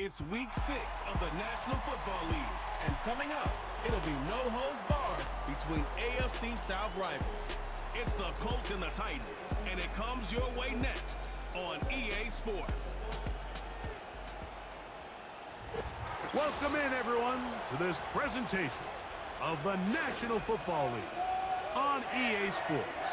It's week 6 of the National Football League. And coming up, it'll be no holds barred between AFC South rivals. It's the Colts and the Titans, and it comes your way next on EA Sports. Welcome in, everyone, to this presentation of the National Football League on EA Sports.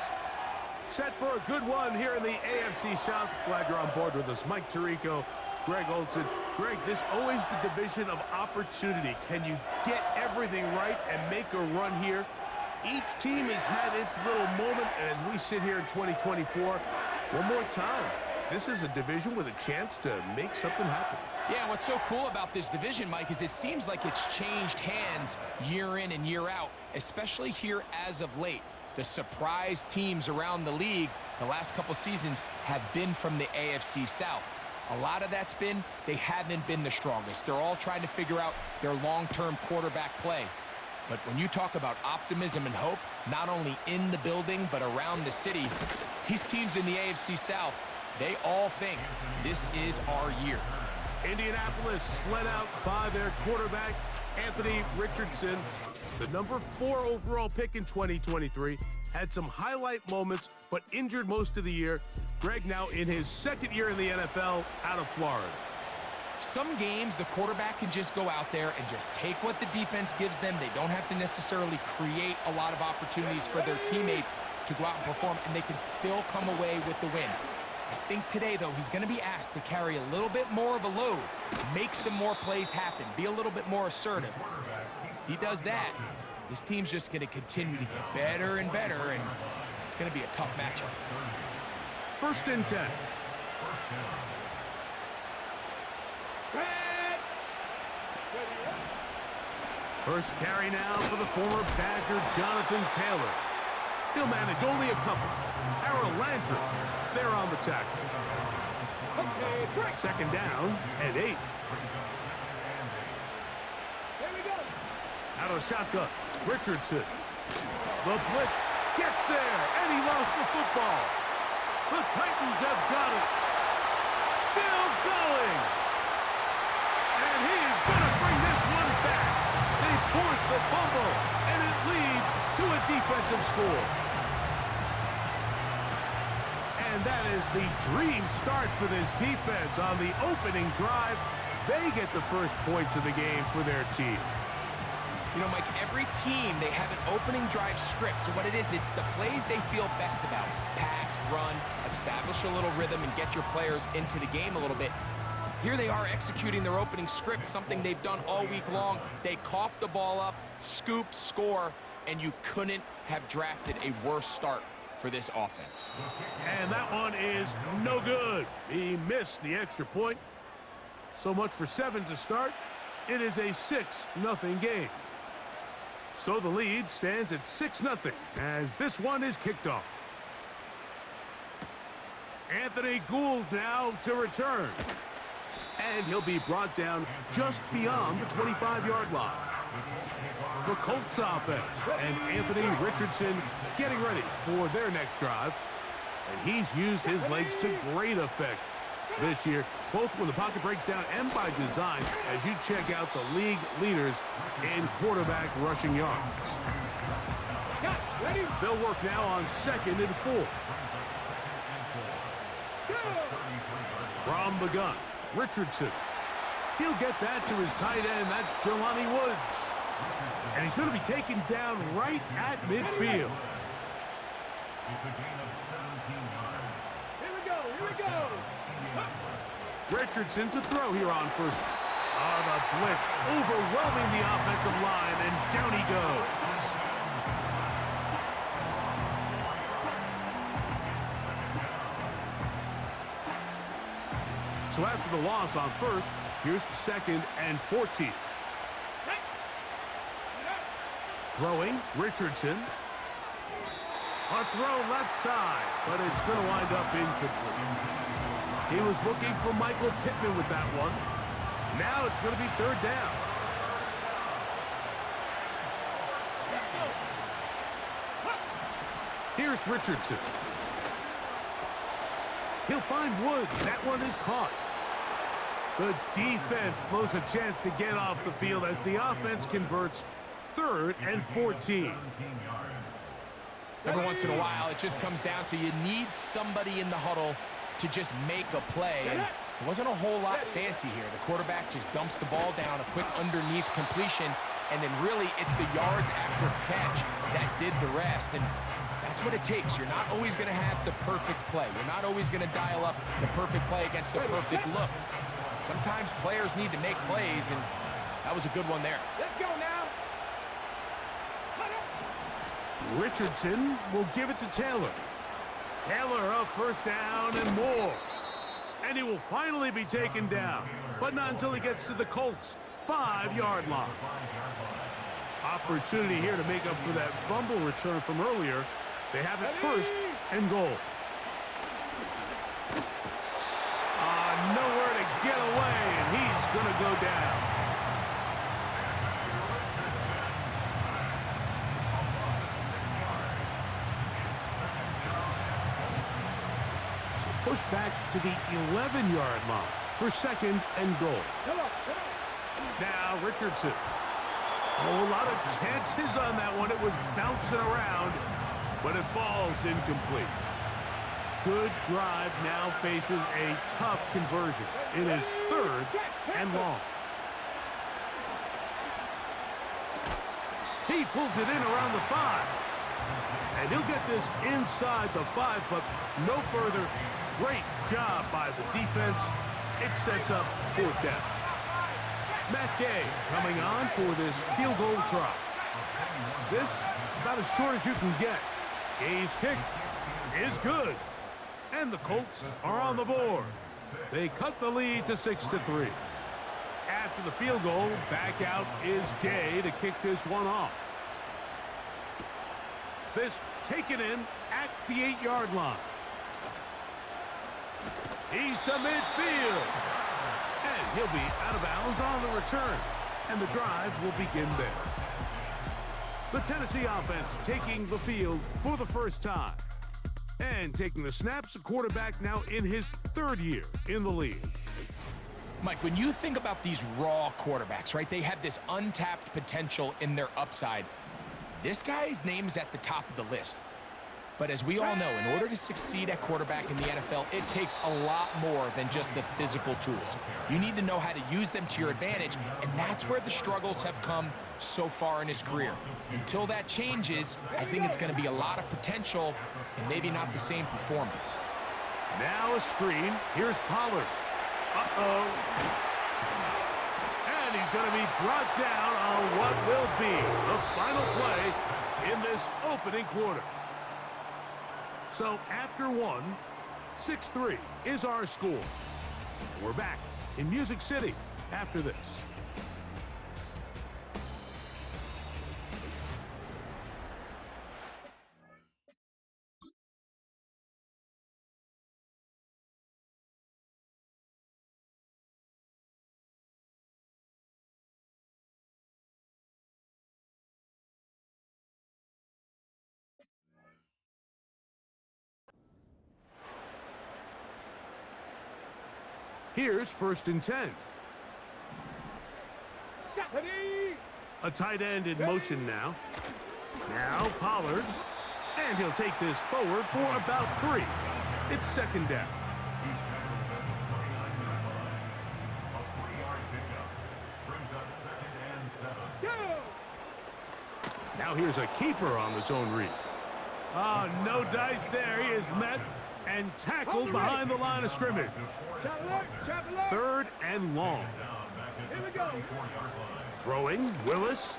Set for a good one here in the AFC South. Glad you're on board with us. Mike Tirico, Greg Olson. Greg, this always the division of opportunity. Can you get everything right and make a run here? Each team has had its little moment, and as we sit here in 2024, one more time, this is a division with a chance to make something happen. Yeah, what's so cool about this division, Mike, is it seems like it's changed hands year in and year out, especially here as of late. The surprise teams around the league the last couple seasons have been from the AFC South. A lot of that's been they haven't been the strongest. They're all trying to figure out their long-term quarterback play. But when you talk about optimism and hope, not only in the building but around the city, these teams in the AFC South, they all think this is our year. Indianapolis led out by their quarterback, Anthony Richardson. The number 4 overall pick in 2023, had some highlight moments, but injured most of the year. Greg now in his second year in the NFL out of Florida. Some games, the quarterback can just go out there and just take what the defense gives them. They don't have to necessarily create a lot of opportunities for their teammates to go out and perform, and they can still come away with the win. I think today, though, he's going to be asked to carry a little bit more of a load, make some more plays happen, be a little bit more assertive. If he does that, this team's just going to continue to get better and better, and it's going to be a tough matchup. 1st and 10. First carry now for the former Badger, Jonathan Taylor. He'll manage only a couple. Harold Landry, there on the tackle. 2nd down and 8. Out of shotgun, Richardson. The blitz gets there, and he lost the football. The Titans have got it. Still going. And he is going to bring this one back. They force the fumble, and it leads to a defensive score. And that is the dream start for this defense on the opening drive. They get the first points of the game for their team. You know, Mike, every team, they have an opening drive script. So what it is, it's the plays they feel best about. Pass, run, establish a little rhythm, and get your players into the game a little bit. Here they are executing their opening script, something they've done all week long. They cough the ball up, scoop, score, and you couldn't have drafted a worse start for this offense. And that one is no good. He missed the extra point. So much for 7 to start. It is a 6-0 game. So the lead stands at 6-0 as this one is kicked off. Anthony Gould now to return. And he'll be brought down just beyond the 25-yard line. The Colts offense and Anthony Richardson getting ready for their next drive. And he's used his legs to great effect this year, both when the pocket breaks down and by design, as you check out the league leaders in quarterback rushing yards. They'll work now on 2nd and 4. From the gun, Richardson. He'll get that to his tight end. That's Jelani Woods. And he's going to be taken down right at midfield. Richardson to throw here on first. The blitz overwhelming the offensive line, and down he goes. So after the loss on first, here's 2nd and 14. Throwing, Richardson. A throw left side, but it's going to wind up incomplete. He was looking for Michael Pittman with that one. Now it's going to be 3rd down. Here's Richardson. He'll find Woods. That one is caught. The defense blows a chance to get off the field as the offense converts 3rd and 14. Every once in a while, it just comes down to you need somebody in the huddle to just make a play. And it wasn't a whole lot fancy here. The quarterback just dumps the ball down, a quick underneath completion, and then really it's the yards after catch that did the rest. And that's what it takes. You're not always going to have the perfect play. You're not always going to dial up the perfect play against the perfect look. Sometimes players need to make plays, and that was a good one there. Let's go now. Richardson will give it to Taylor. Taylor a first down and more. And he will finally be taken down, but not until he gets to the Colts' 5-yard line. Opportunity here to make up for that fumble return from earlier. They have it 1st and goal. Nowhere to get away, and he's going to go down. So push back to the 11-yard line for 2nd and goal. Now Richardson. Oh, a lot of chances on that one. It was bouncing around, but it falls incomplete. Good drive now faces a tough conversion. It is 3rd and long. He pulls it in around the 5. And he'll get this inside the 5, but no further. Great job by the defense. It sets up 4th down. Matt Gay coming on for this field goal try. This about as short as you can get. Gay's kick is good. And the Colts are on the board. They cut the lead to 6-3. After the field goal, back out is Gay to kick this one off. This taken in at the 8-yard line. He's to midfield. And he'll be out of bounds on the return. And the drive will begin there. The Tennessee offense taking the field for the first time. And taking the snaps, a quarterback now in his 3rd year in the league. Mike, when you think about these raw quarterbacks, right, they have this untapped potential in their upside. This guy's name is at the top of the list. But as we all know, in order to succeed at quarterback in the NFL, it takes a lot more than just the physical tools. You need to know how to use them to your advantage, and that's where the struggles have come so far in his career. Until that changes, I think it's going to be a lot of potential and maybe not the same performance. Now a screen. Here's Pollard. Uh-oh. And he's going to be brought down on what will be the final play in this opening quarter. So after 1, 6-3 is our score. We're back in Music City after this. Here's 1st and 10. A tight end in motion now. Now Pollard. And he'll take this forward for about 3. It's 2nd down. Now here's a keeper on the zone read. Oh, no dice there. He is met and tackled behind the line of scrimmage. 3rd and long. Here we go. Throwing, Willis.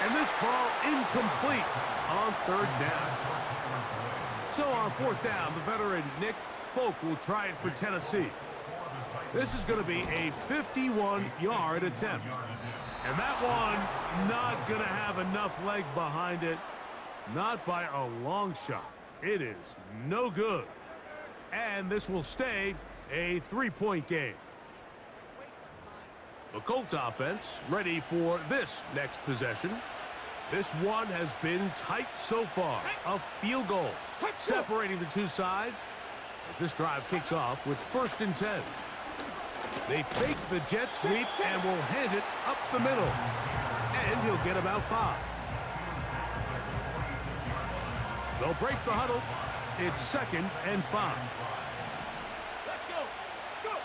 And this ball incomplete on 3rd down. So on 4th down, the veteran Nick Folk will try it for Tennessee. This is going to be a 51-yard attempt. And that one not going to have enough leg behind it. Not by a long shot. It is no good. And this will stay a 3-point game. The Colts offense ready for this next possession. This one has been tight so far. A field goal separating the two sides as this drive kicks off with 1st and 10. They fake the jet sweep and will hand it up the middle. And he'll get about 5. They'll break the huddle. It's 2nd and 5. Let's go.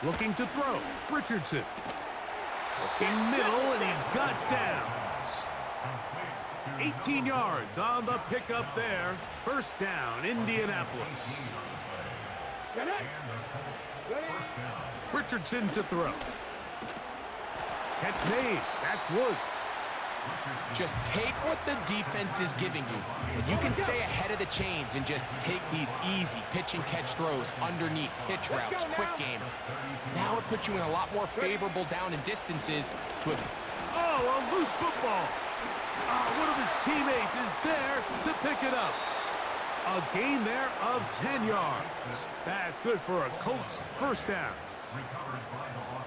Looking to throw. Richardson. Looking middle, and he's got downs. 18 yards on the pickup there. First down, Indianapolis. Get it. Ready? Richardson to throw. Catch made. That's Woods. Just take what the defense is giving you, and you can stay ahead of the chains and just take these easy pitch and catch throws underneath, hitch routes, quick game. Now it puts you in a lot more favorable down and distances to Oh, a loose football. One of his teammates is there to pick it up. A gain there of 10 yards. That's good for a Colts first down.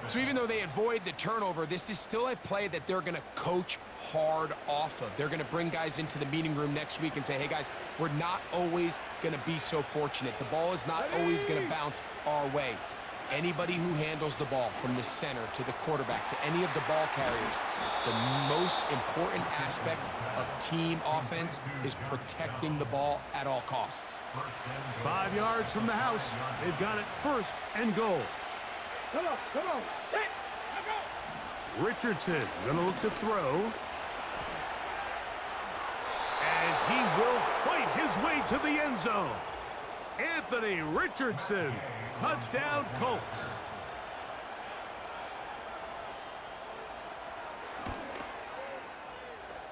So even though they avoid the turnover, this is still a play that they're going to coach hard off of. They're going to bring guys into the meeting room next week and say, hey, guys, we're not always going to be so fortunate. The ball is not always going to bounce our way. Anybody who handles the ball from the center to the quarterback to any of the ball carriers, the most important aspect of team offense is protecting the ball at all costs. 5 yards from the house. They've got it 1st and goal. Come on. Sit. Let's go. Richardson going to look to throw. And he will fight his way to the end zone. Anthony Richardson, touchdown Colts.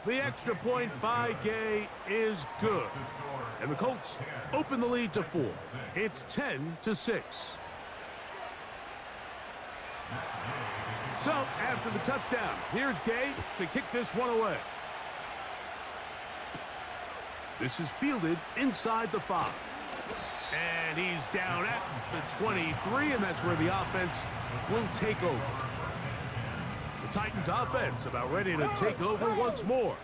The extra point by Gay is good. And the Colts open the lead to 4. It's 10-6. So, after the touchdown, here's Gay to kick this one away. This is fielded inside the 5. And he's down at the 23, and that's where the offense will take over. The Titans offense about ready to take over once more.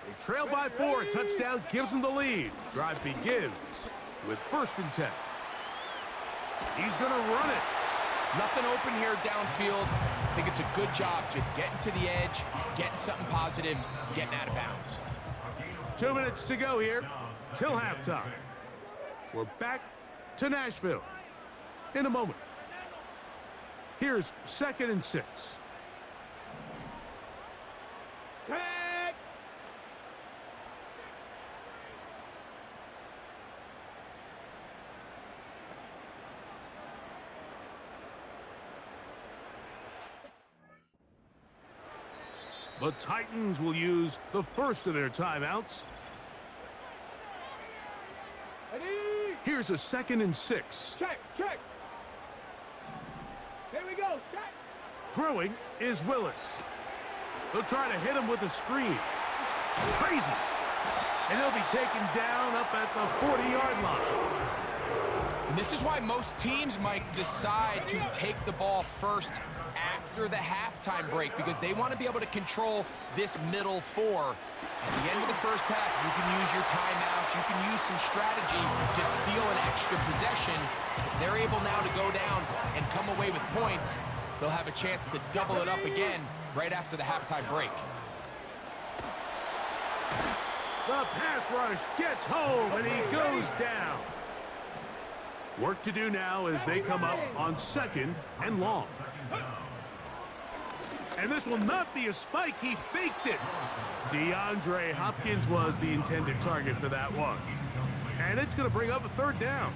They trail by 4. A touchdown gives them the lead. Drive begins with 1st and 10. He's going to run it. Nothing open here downfield. I think it's a good job just getting to the edge, getting something positive, getting out of bounds. 2 minutes to go here till halftime. We're back to Nashville in a moment. Here's 2nd and 6. Tag. The Titans will use the first of their timeouts. Ready. Here's a 2nd and 6. Check. Here we go. Check. Throwing is Willis. They'll try to hit him with a screen. Crazy. And he'll be taken down up at the 40-yard line. And this is why most teams might decide to take the ball first after the halftime break, because they want to be able to control this middle 4. At the end of the first half, you can use your timeouts, you can use some strategy to steal an extra possession. If they're able now to go down and come away with points, they'll have a chance to double it up again right after the halftime break. The pass rush gets home, and he goes down. Work to do now as they come up on 2nd and long. And this will not be a spike. He faked it. DeAndre Hopkins was the intended target for that one. And it's going to bring up a 3rd down.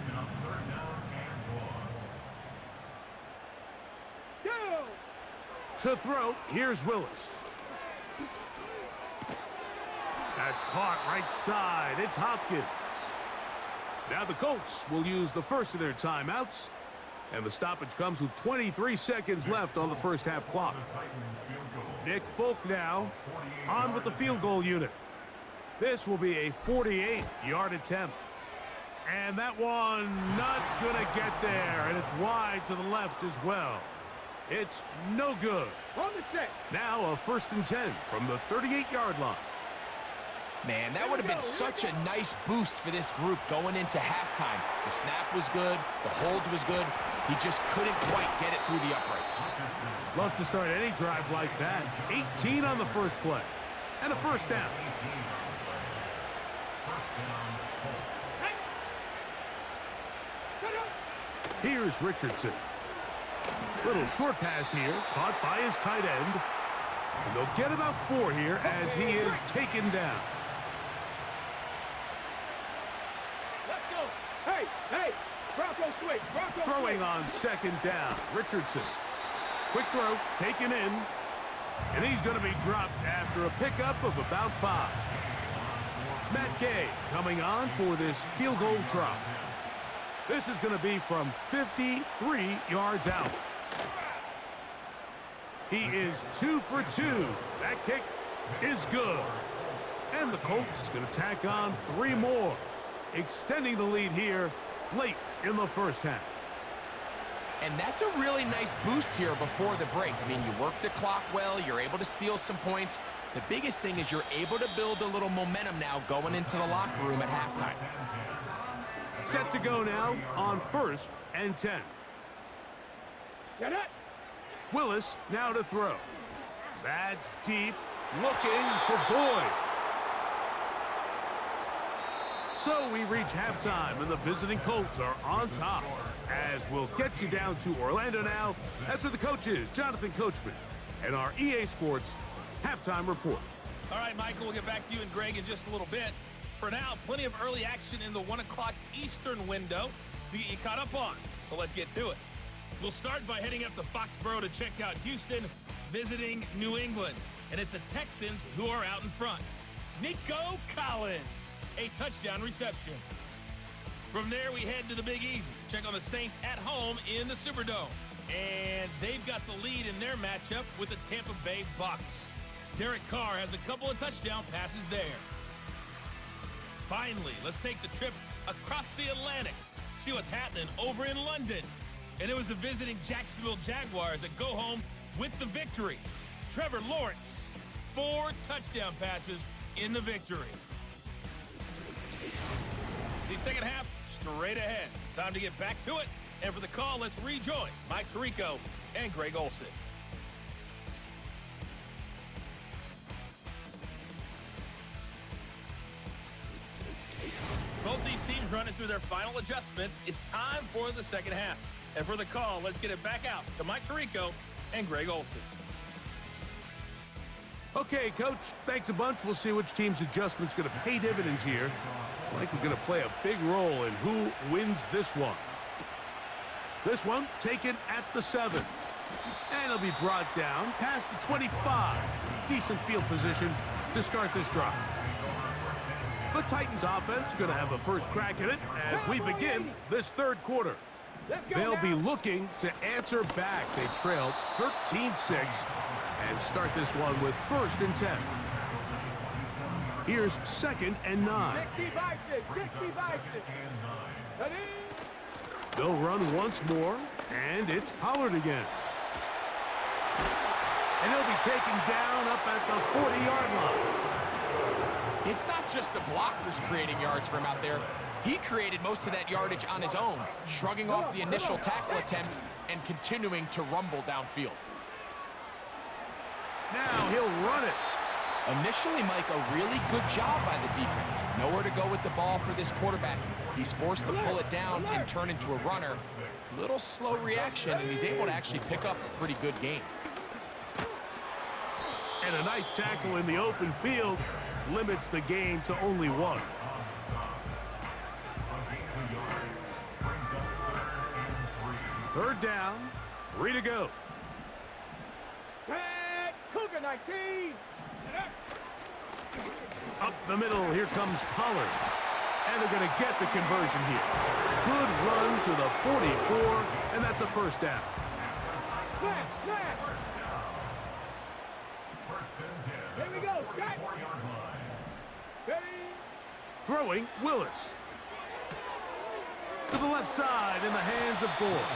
To throw, here's Willis. That's caught right side. It's Hopkins. Now the Colts will use the first of their timeouts. And the stoppage comes with 23 seconds left on the first half clock. Nick Folk now on with the field goal unit. This will be a 48-yard attempt. And that one not going to get there. And it's wide to the left as well. It's no good. On the set. Now a 1st and 10 from the 38-yard line. Man, that would have been such a nice boost for this group going into halftime. The snap was good, the hold was good. He just couldn't quite get it through the uprights. Love to start any drive like that. 18 on the first play. And a first down. Here's Richardson. Little short pass here, caught by his tight end. And they'll get about 4 here as he is taken down. Let's go. Hey, hey. Bronco swing. Bronco Throwing swing. on second down, Richardson. Quick throw, taken in. And he's going to be dropped after a pickup of about 5. Matt Gay coming on for this field goal try. This is going to be from 53 yards out. He is 2 for 2. That kick is good. And the Colts going to tack on 3 more, extending the lead here late in the first half. And that's a really nice boost here before the break. I mean, you work the clock well, you're able to steal some points. The biggest thing is you're able to build a little momentum now going into the locker room at halftime. Set to go now on 1st and 10. Get it. Willis now to throw. That's deep, looking for Boyd. So we reach halftime, and the visiting Colts are on top. As we'll get you down to Orlando now. That's where the coach is, Jonathan Coachman, and our EA Sports halftime report. All right, Michael, we'll get back to you and Greg in just a little bit. For now, plenty of early action in the 1 o'clock Eastern window to get you caught up on. So let's get to it. We'll start by heading up to Foxborough to check out Houston visiting New England. And it's the Texans who are out in front. Nico Collins, a touchdown reception. From there, we head to the Big Easy. Check on the Saints at home in the Superdome. And they've got the lead in their matchup with the Tampa Bay Bucks. Derek Carr has a couple of touchdown passes there. Finally, let's take the trip across the Atlantic. See what's happening over in London. And it was the visiting Jacksonville Jaguars that go home with the victory. Trevor Lawrence, 4 touchdown passes in the victory. The second half, straight ahead. Time to get back to it. And for the call, let's rejoin Mike Tirico and Greg Olsen. Both these teams running through their final adjustments. It's time for the second half. And for the call, let's get it back out to Mike Tirico and Greg Olsen. Okay, Coach, thanks a bunch. We'll see which team's adjustment's going to pay dividends here. Likely going to play a big role in who wins this one. This one taken at the 7. And it'll be brought down past the 25. Decent field position to start this drive. The Titans offense going to have a first crack at it as we begin this third quarter. They'll be looking to answer back. They trailed 13-6 and start this one with 1st and 10. Here's 2nd and 9. 65. They'll run once more, and it's Pollard again. And he'll be taken down up at the 40-yard line. It's not just the blockers creating yards for him out there. He created most of that yardage on his own, shrugging off the initial tackle attempt and continuing to rumble downfield. Now he'll run it. Initially, Mike, a really good job by the defense. Nowhere to go with the ball for this quarterback. He's forced to pull it down and turn into a runner. Little slow reaction, and he's able to actually pick up a pretty good gain. And a nice tackle in the open field limits the gain to only 1. Third down, 3 to go. Cougar 19. Up the middle, here comes Pollard. And they're going to get the conversion here. Good run to the 44, and that's a first down. Here we go. Strike. Ready. Throwing, Willis. To the left side in the hands of Gore.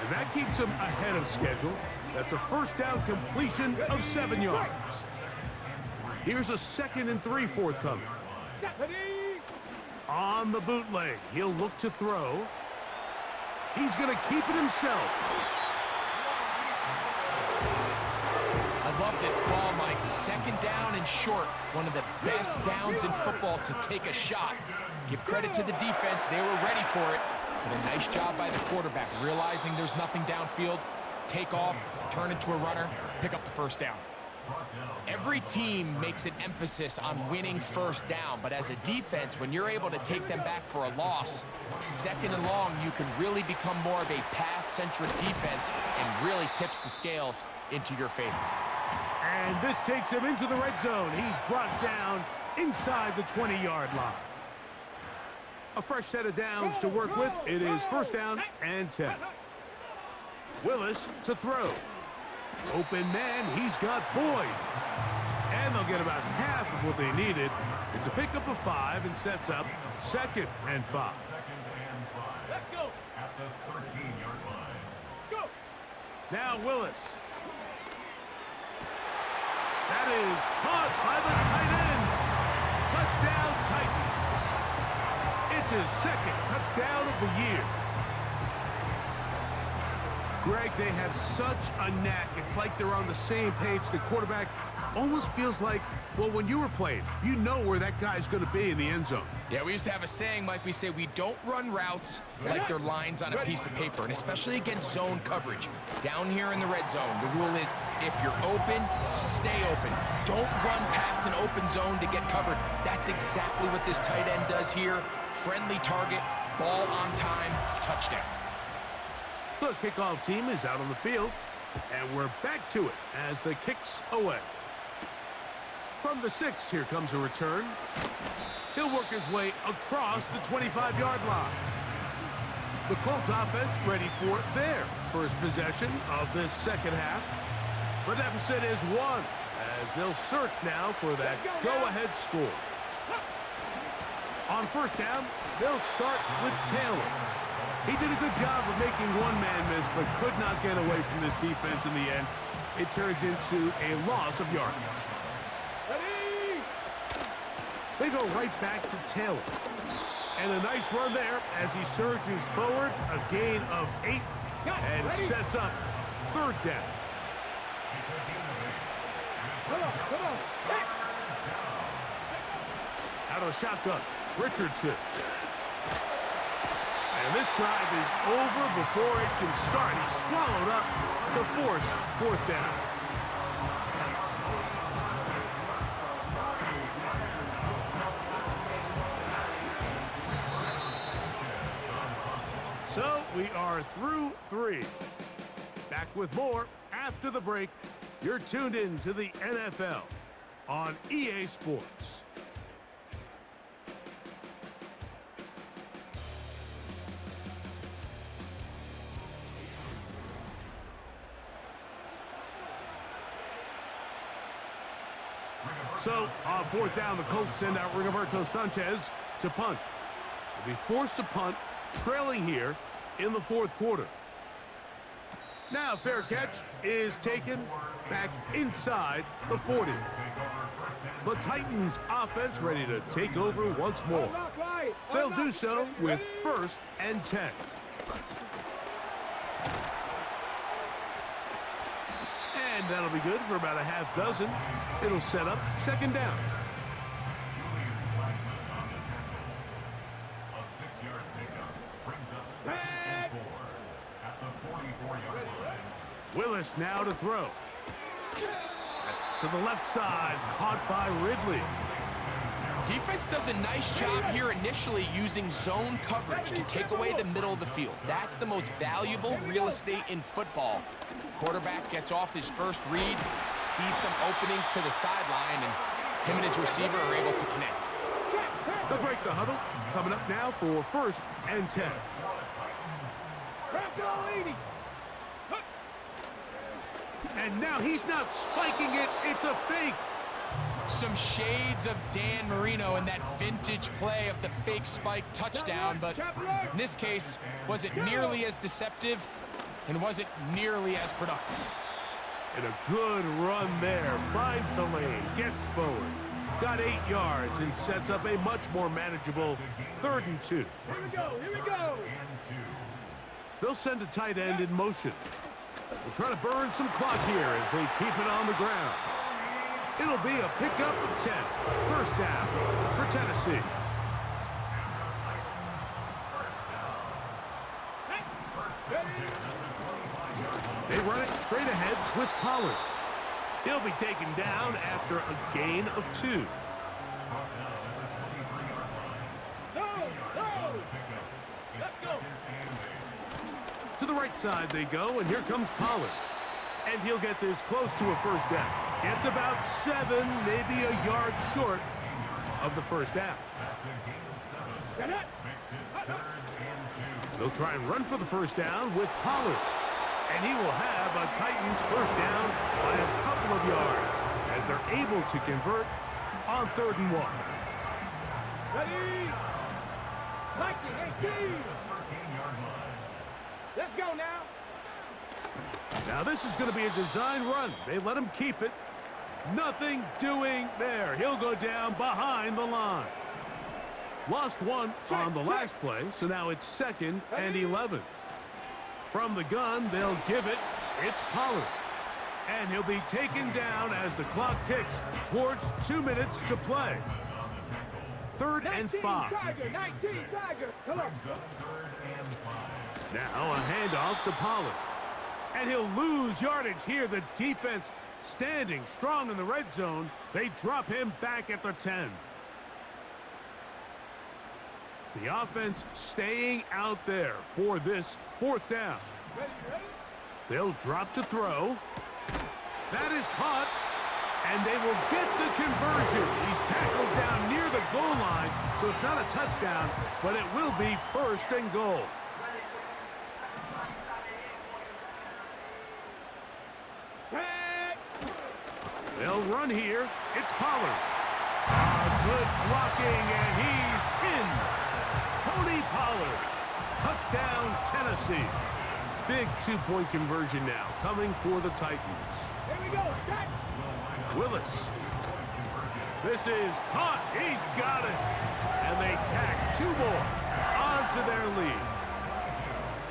And that keeps him ahead of schedule. That's a first down completion of 7 yards. Here's a 2nd and 3 forthcoming. Stephanie! On the bootleg, he'll look to throw. He's going to keep it himself. I love this call, Mike. 2nd down and short. One of the best downs in football to take a shot. Give credit to the defense. They were ready for it. But a nice job by the quarterback, realizing there's nothing downfield. Take off, turn into a runner, pick up the 1st down. Every team makes an emphasis on winning 1st down, but as a defense, when you're able to take them back for a loss, 2nd and long, you can really become more of a pass-centric defense and really tips the scales into your favor. And this takes him into the red zone. He's brought down inside the 20-yard line. A fresh set of downs to work with. It is 1st down and 10. Willis to throw. Open man, he's got Boyd. And they'll get about half of what they needed. It's a pickup of 5 and sets up 2nd and 5. Let's go! At the 13-yard line. Go! Now Willis. That is caught by the tight end. Touchdown Titans. It's his 2nd touchdown of the year. Greg, they have such a knack. It's like they're on the same page. The quarterback almost feels like, well, when you were playing, you know where that guy's going to be in the end zone. Yeah, we used to have a saying, Mike. We say we don't run routes like they're lines on a piece of paper, and especially against zone coverage. Down here in the red zone, the rule is if you're open, stay open. Don't run past an open zone to get covered. That's exactly what this tight end does here. Friendly target, ball on time, touchdown. The kickoff team is out on the field, and we're back to it as the kick's away. From the 6, here comes a return. He'll work his way across the 25-yard line. The Colts offense ready for their first possession of this 2nd half. The deficit is 1, as they'll search now for that go-ahead score. On 1st down, they'll start with Taylor. He did a good job of making one man miss, but could not get away from this defense in the end. It turns into a loss of yardage. Ready! They go right back to Taylor. And a nice run there as he surges forward, a gain of 8, and sets up 3rd down. Come on! Hey! Out of the shotgun, Richardson. And this drive is over before it can start. He's swallowed up to force 4th down. So we are through 3. Back with more after the break. You're tuned in to the NFL on EA Sports. So, on 4th down, the Colts send out Rigoberto Sanchez to punt. They'll be forced to punt, trailing here in the 4th quarter. Now, fair catch is taken back inside the 40. The Titans offense ready to take over once more. They'll do so with 1st and 10. And that'll be good for about a half dozen. It'll set up 2nd down. A 6-yard pickup brings up 2nd and 4 at the 44-yard line. Willis now to throw. That's to the left side, caught by Ridley. Defense does a nice job here initially using zone coverage to take away the middle of the field. That's the most valuable real estate in football. Quarterback gets off his first read, sees some openings to the sideline, and him and his receiver are able to connect. They'll break the huddle. Coming up now for 1st and 10. And now he's not spiking it. It's a fake. Some shades of Dan Marino in that vintage play of the fake spike touchdown, but in this case, wasn't nearly as deceptive and wasn't nearly as productive. And a good run there. Finds the lane, gets forward. Got 8 yards and sets up a much more manageable 3rd and 2. Here we go, here we go. They'll send a tight end in motion. They're trying to burn some clock here as they keep it on the ground. It'll be a pickup of 10. First down for Tennessee. They run it straight ahead with Pollard. He'll be taken down after a gain of 2. Let's go. To the right side they go, and here comes Pollard. And he'll get this close to a first down. Gets about 7, maybe a yard short of the first down. They'll try and run for the first down with Pollard. And he will have a Titans first down by a couple of yards as they're able to convert on 3rd and 1. Ready? 19, 18. Let's go now. Now this is going to be a design run. They let him keep it. Nothing doing there. He'll go down behind the line. Lost 1 on the last play, so now it's 2nd and 11. From the gun, they'll give it. It's Pollard. And he'll be taken down as the clock ticks towards 2 minutes to play. 3rd and 5. Tiger, 19, Tiger. Come on. Now a handoff to Pollard. And he'll lose yardage here. The defense standing strong in the red zone. They drop him back at the 10. The offense staying out there for this 4th down. They'll drop to throw. That is caught. And they will get the conversion. He's tackled down near the goal line, so it's not a touchdown, but it will be 1st and goal. They'll run here. It's Pollard. Good blocking, and he's in. Tony Pollard. Touchdown, Tennessee. Big 2-point conversion now coming for the Titans. Here we go. Jack. Willis. This is caught. He's got it. And they tack 2 more onto their lead.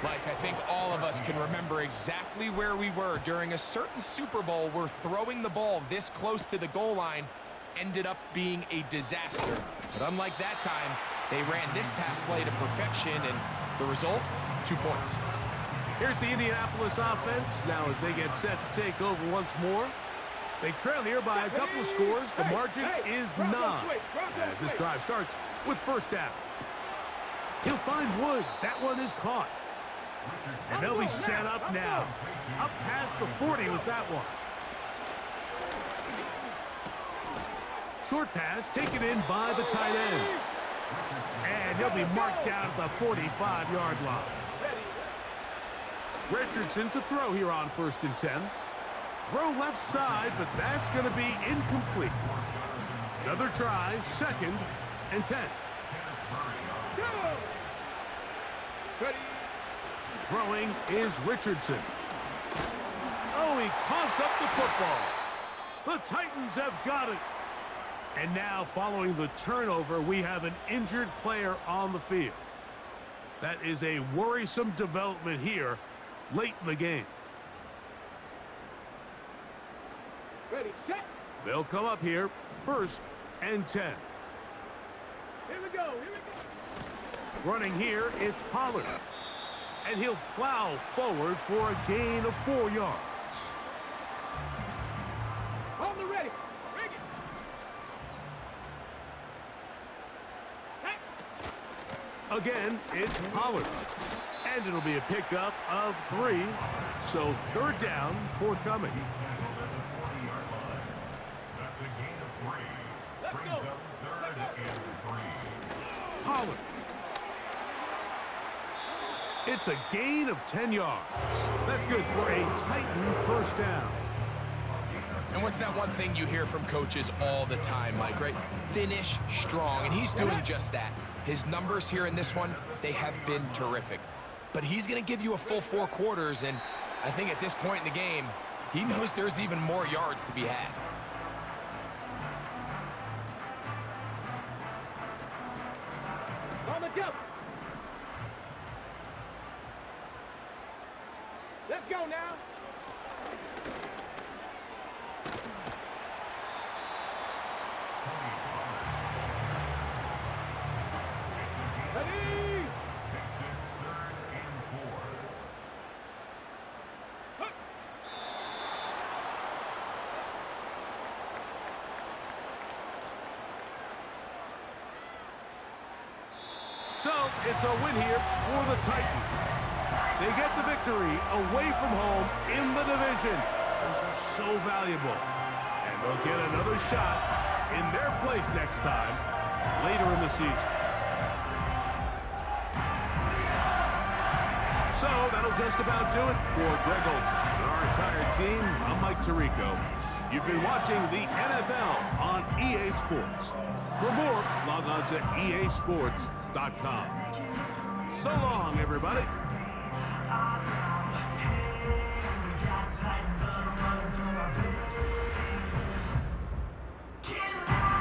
Mike, I think all of us can remember exactly where we were during a certain Super Bowl where throwing the ball this close to the goal line ended up being a disaster. But unlike that time, they ran this pass play to perfection, and the result, 2 points. Here's the Indianapolis offense. Now as they get set to take over once more. They trail here by a couple of scores. The margin is 9 as this drive starts with first down. He'll find Woods. That one is caught. And they'll be set up now. Up past the 40 with that one. Short pass taken in by the tight end. And he'll be marked down at the 45-yard line. Richardson to throw here on 1st and 10. Throw left side, but that's going to be incomplete. Another try, 2nd and 10. Ready. Throwing is Richardson. Oh, he coughs up the football. The Titans have got it. And now, following the turnover, we have an injured player on the field. That is a worrisome development here late in the game. Ready, set. They'll come up here, 1st and 10. Here we go, here we go. Running here, it's Pollard. And he'll plow forward for a gain of 4 yards. On the ready. Bring it. Again, it's Pollard. And it'll be a pickup of 3. So 3rd down, forthcoming. That's a gain of 3. Let's Brings go. up 3rd and 3. Pollard. It's a gain of 10 yards. That's good for a Titan first down. And what's that one thing you hear from coaches all the time, Mike, right? Finish strong, and he's doing just that. His numbers here in this one, they have been terrific. But he's going to give you a full 4 quarters, and I think at this point in the game, He knows there's even more yards to be had. On the jump. Let's go now. Ready? This is 3rd and 4. So, it's a win here for the Titans. They get the victory away from home in the division. This is so valuable. And they'll get another shot in their place next time, later in the season. So, that'll just about do it for Greg Olson and our entire team. I'm Mike Tirico. You've been watching the NFL on EA Sports. For more, log on to easports.com. So long, everybody.